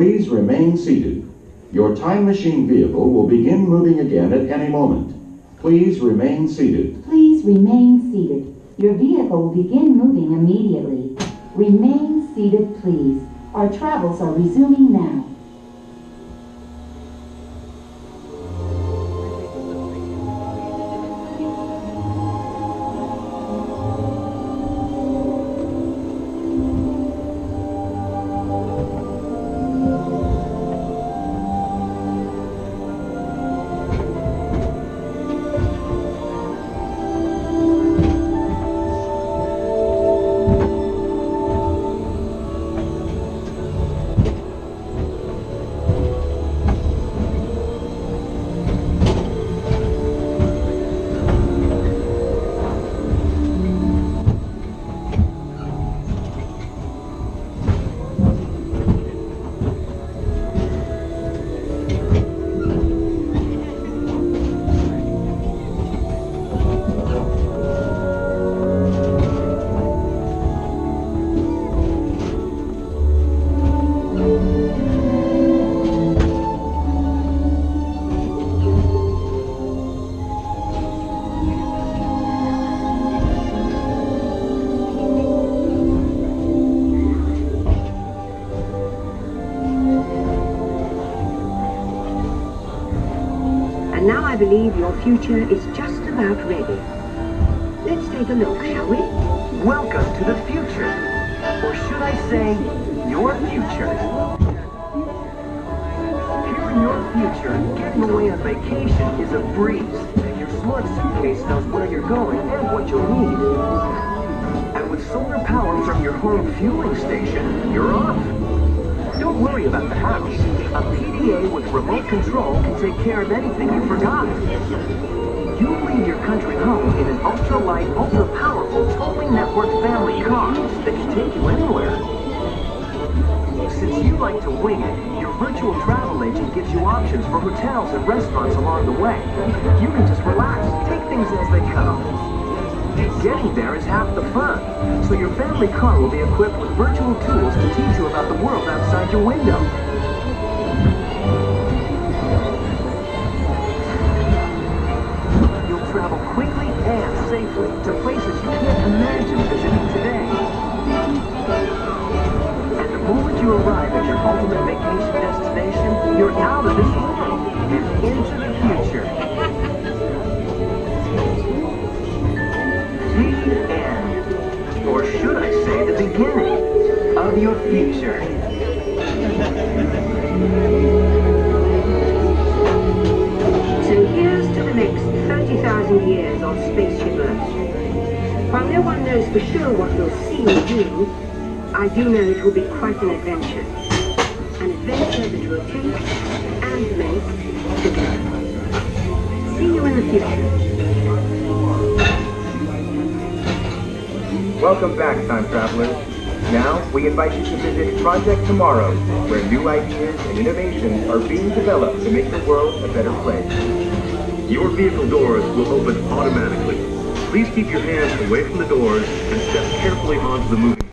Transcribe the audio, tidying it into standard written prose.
Please remain seated. Your time machine vehicle will begin moving again at any moment. Please remain seated. Please remain seated. Your vehicle will begin moving immediately. Remain seated, please. Our travels are resuming now. And now I believe your future is just about ready. Let's take a look, shall we? Welcome to the future. Or should I say, your future. Here in your future, getting away on vacation is a breeze. Your smart suitcase knows where you're going and what you'll need. And with solar power from your home fueling station, you're off. Don't worry about the house. A PDA with remote control can take care of anything you forgot. You leave your country home in an ultra-light, ultra-powerful, totally networked family car that can take you anywhere. Since you like to wing it, your virtual travel agent gives you options for hotels and restaurants along the way. You can just relax, take things as they come. Getting there is half the fun, so your family car will be equipped with virtual tools to teach you about the world outside your window. You'll travel quickly and safely to places you can't imagine visiting today. And the moment you arrive at your ultimate vacation destination, you're out of this world and into the future. The end, or should I say the beginning, of your future. So here's to the next 30,000 years on Spaceship Earth. While no one knows for sure what we'll see or do, I do know it will be quite an adventure. An adventure that will take and make together. See you in the future. Welcome back, time travelers. Now, we invite you to visit Project Tomorrow, where new ideas and innovations are being developed to make the world a better place. Your vehicle doors will open automatically. Please keep your hands away from the doors and step carefully onto the moving